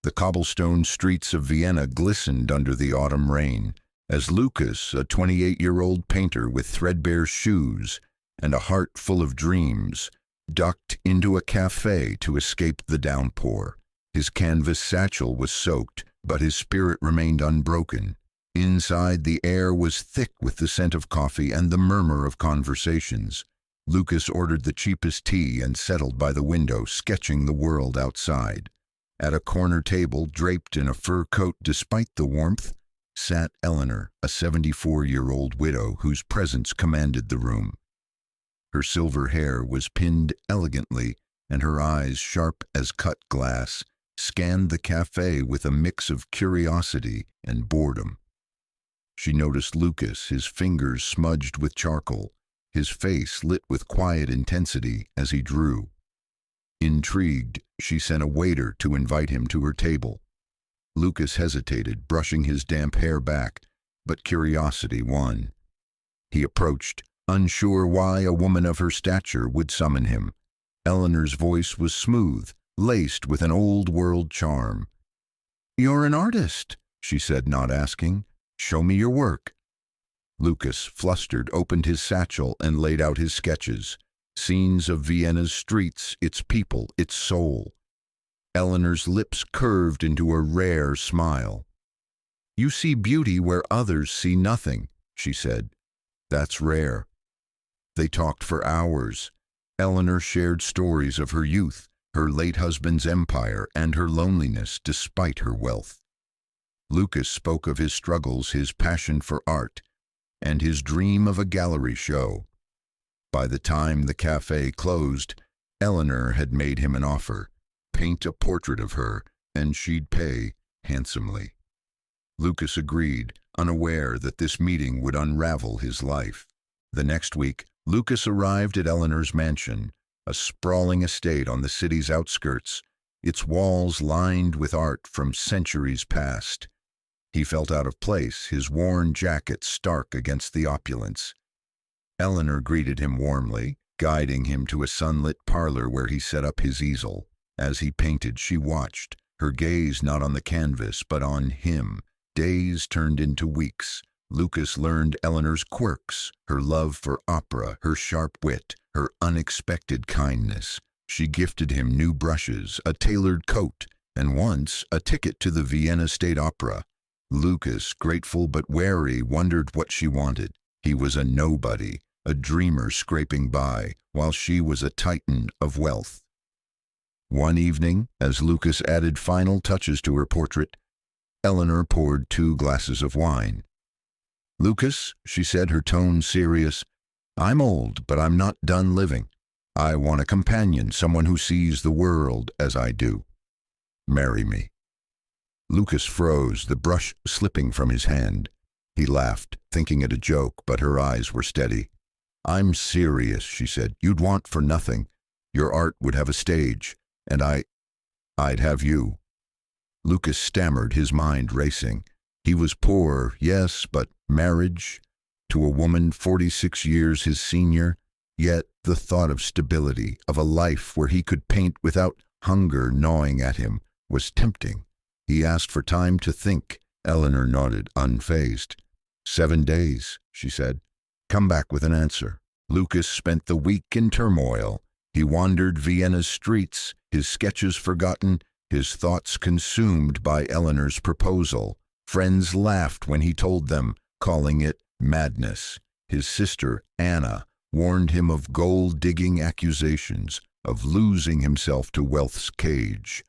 The cobblestone streets of Vienna glistened under the autumn rain, as Lucas, a 28-year-old painter with threadbare shoes and a heart full of dreams, ducked into a cafe to escape the downpour. His canvas satchel was soaked, but his spirit remained unbroken. Inside, the air was thick with the scent of coffee and the murmur of conversations. Lucas ordered the cheapest tea and settled by the window, sketching the world outside. At a corner table, draped in a fur coat despite the warmth, sat Eleanor, a 74-year-old widow whose presence commanded the room. Her silver hair was pinned elegantly, and her eyes, sharp as cut glass, scanned the cafe with a mix of curiosity and boredom. She noticed Lucas, his fingers smudged with charcoal, his face lit with quiet intensity as he drew. Intrigued, she sent a waiter to invite him to her table. Lucas hesitated, brushing his damp hair back, but curiosity won. He approached, unsure why a woman of her stature would summon him. Eleanor's voice was smooth, laced with an old-world charm. "You're an artist," she said, not asking. "Show me your work." Lucas, flustered, opened his satchel and laid out his sketches. Scenes of Vienna's streets, its people, its soul. Eleanor's lips curved into a rare smile. "You see beauty where others see nothing," she said. "That's rare." They talked for hours. Eleanor shared stories of her youth, her late husband's empire, and her loneliness despite her wealth. Lucas spoke of his struggles, his passion for art, and his dream of a gallery show. By the time the cafe closed, Eleanor had made him an offer: paint a portrait of her, and she'd pay handsomely. Lucas agreed, unaware that this meeting would unravel his life. The next week, Lucas arrived at Eleanor's mansion, a sprawling estate on the city's outskirts, its walls lined with art from centuries past. He felt out of place, his worn jacket stark against the opulence. Eleanor greeted him warmly, guiding him to a sunlit parlor where he set up his easel. As he painted, she watched, her gaze not on the canvas but on him. Days turned into weeks. Lucas learned Eleanor's quirks, her love for opera, her sharp wit, her unexpected kindness. She gifted him new brushes, a tailored coat, and once a ticket to the Vienna State Opera. Lucas, grateful but wary, wondered what she wanted. He was a nobody, a dreamer scraping by, while she was a titan of wealth. One evening, as Lucas added final touches to her portrait, Eleanor poured 2 glasses of wine. "Lucas," she said, her tone serious, "I'm old, but I'm not done living. I want a companion, someone who sees the world as I do. Marry me." Lucas froze, the brush slipping from his hand. He laughed, thinking it a joke, but her eyes were steady. "I'm serious," she said. "You'd want for nothing. Your art would have a stage, and I'd have you." Lucas stammered, his mind racing. He was poor, yes, but marriage? To a woman 46 years his senior? Yet the thought of stability, of a life where he could paint without hunger gnawing at him, was tempting. He asked for time to think. Eleanor nodded, unfazed. 7 days, she said. Come back with an answer. Lucas spent the week in turmoil. He wandered Vienna's streets, his sketches forgotten, his thoughts consumed by Eleanor's proposal. Friends laughed when he told them, calling it madness. His sister, Anna, warned him of gold-digging accusations, of losing himself to wealth's cage.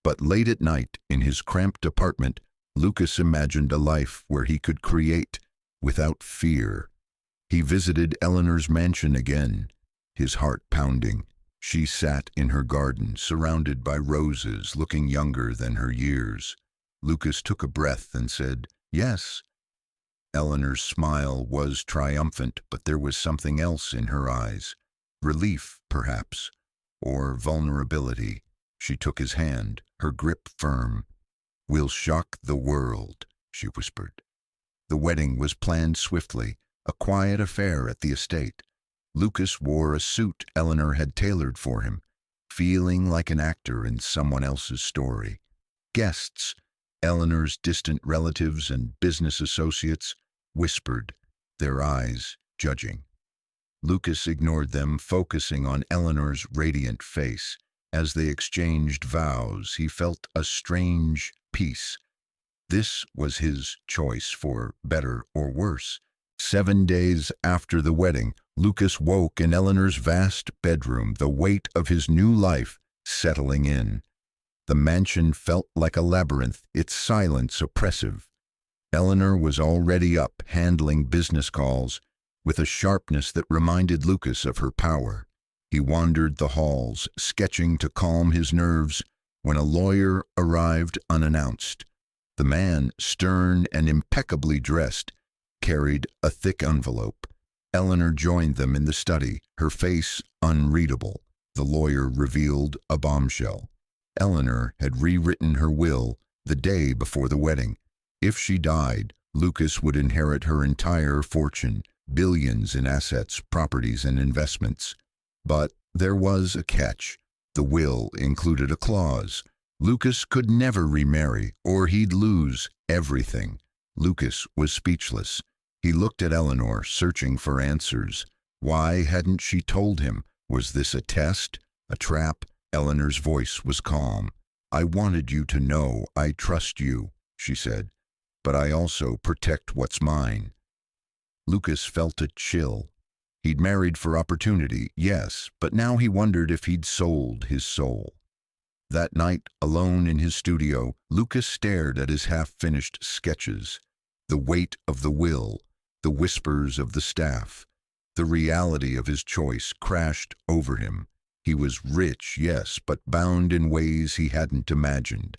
But late at night, in his cramped apartment, Lucas imagined a life where he could create without fear. He visited Eleanor's mansion again, his heart pounding. She sat in her garden, surrounded by roses, looking younger than her years. Lucas took a breath and said, "Yes." Eleanor's smile was triumphant, but there was something else in her eyes. Relief, perhaps, or vulnerability. She took his hand, her grip firm. "We'll shock the world," she whispered. The wedding was planned swiftly, a quiet affair at the estate. Lucas wore a suit Eleanor had tailored for him, feeling like an actor in someone else's story. Guests, Eleanor's distant relatives and business associates, whispered, their eyes judging. Lucas ignored them, focusing on Eleanor's radiant face. As they exchanged vows, he felt a strange peace. This was his choice, for better or worse. 7 days after the wedding, Lucas woke in Eleanor's vast bedroom, the weight of his new life settling in. The mansion felt like a labyrinth, its silence oppressive. Eleanor was already up, handling business calls, with a sharpness that reminded Lucas of her power. He wandered the halls, sketching to calm his nerves, when a lawyer arrived unannounced. The man, stern and impeccably dressed, carried a thick envelope. Eleanor joined them in the study, her face unreadable. The lawyer revealed a bombshell. Eleanor had rewritten her will the day before the wedding. If she died, Lucas would inherit her entire fortune, billions in assets, properties, and investments. But there was a catch. The will included a clause. Lucas could never remarry, or he'd lose everything. Lucas was speechless. He looked at Eleanor, searching for answers. Why hadn't she told him? Was this a test? A trap? Eleanor's voice was calm. I wanted you to know I trust you, she said, but I also protect what's mine. Lucas felt a chill. He'd married for opportunity, yes, but now he wondered if he'd sold his soul. That night, alone in his studio, Lucas stared at his half-finished sketches. The weight of the will, the whispers of the staff, the reality of his choice crashed over him. He was rich, yes, but bound in ways he hadn't imagined.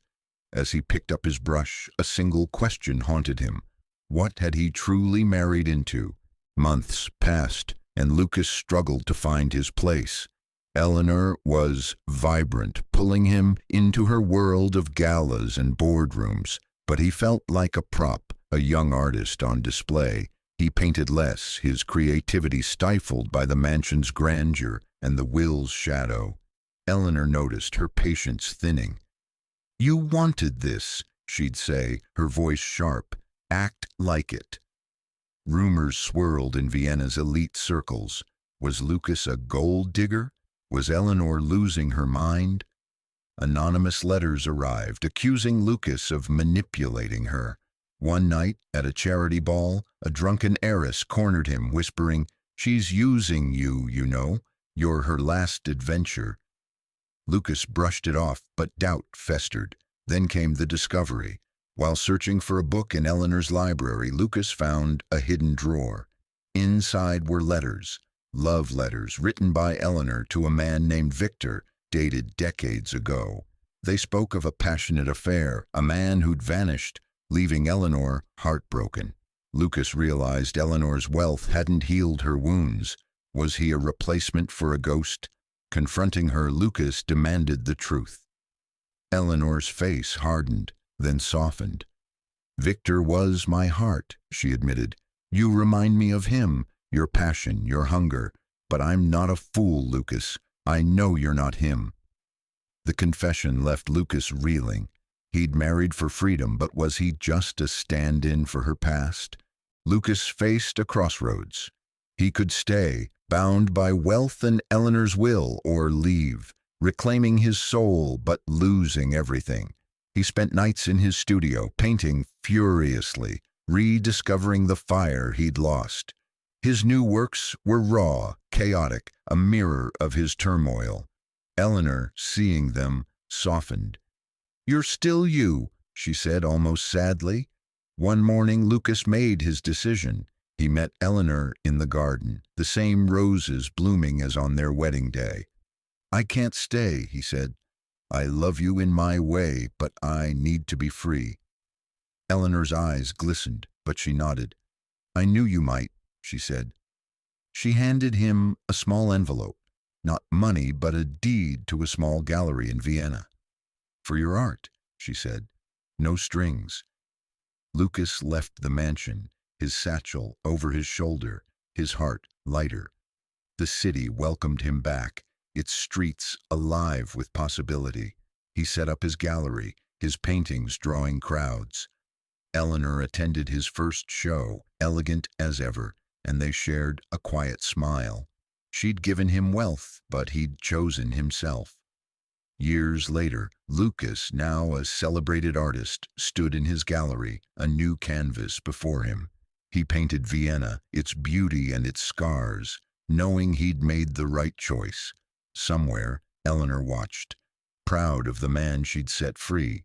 As he picked up his brush, a single question haunted him. What had he truly married into? Months passed, and Lucas struggled to find his place. Eleanor was vibrant, pulling him into her world of galas and boardrooms, but he felt like a prop, a young artist on display. He painted less, his creativity stifled by the mansion's grandeur and the will's shadow. Eleanor noticed her patience thinning. You wanted this, she'd say, her voice sharp. Act like it. Rumors swirled in Vienna's elite circles. Was Lucas a gold digger? Was Eleanor losing her mind? Anonymous letters arrived, accusing Lucas of manipulating her. One night, at a charity ball, a drunken heiress cornered him, whispering, She's using you, you know. You're her last adventure. Lucas brushed it off, but doubt festered. Then came the discovery. While searching for a book in Eleanor's library, Lucas found a hidden drawer. Inside were letters, love letters written by Eleanor to a man named Victor, dated decades ago. They spoke of a passionate affair, a man who'd vanished, leaving Eleanor heartbroken. Lucas realized Eleanor's wealth hadn't healed her wounds. Was he a replacement for a ghost? Confronting her, Lucas demanded the truth. Eleanor's face hardened, then softened. Victor was my heart, she admitted. You remind me of him, your passion, your hunger. But I'm not a fool, Lucas. I know you're not him. The confession left Lucas reeling. He'd married for freedom, but was he just a stand-in for her past? Lucas faced a crossroads. He could stay, bound by wealth and Eleanor's will, or leave, reclaiming his soul but losing everything. He spent nights in his studio, painting furiously, rediscovering the fire he'd lost. His new works were raw, chaotic, a mirror of his turmoil. Eleanor, seeing them, softened. You're still you, she said almost sadly. One morning Lucas made his decision. He met Eleanor in the garden, the same roses blooming as on their wedding day. I can't stay, he said. I love you in my way, but I need to be free. Eleanor's eyes glistened, but she nodded. I knew you might, she said. She handed him a small envelope, not money, but a deed to a small gallery in Vienna. For your art, she said. No strings. Lucas left the mansion, his satchel over his shoulder, his heart lighter. The city welcomed him back, its streets alive with possibility. He set up his gallery, his paintings drawing crowds. Eleanor attended his first show, elegant as ever, and they shared a quiet smile. She'd given him wealth, but he'd chosen himself. Years later, Lucas, now a celebrated artist, stood in his gallery, a new canvas before him. He painted Vienna, its beauty and its scars, knowing he'd made the right choice. Somewhere, Eleanor watched, proud of the man she'd set free.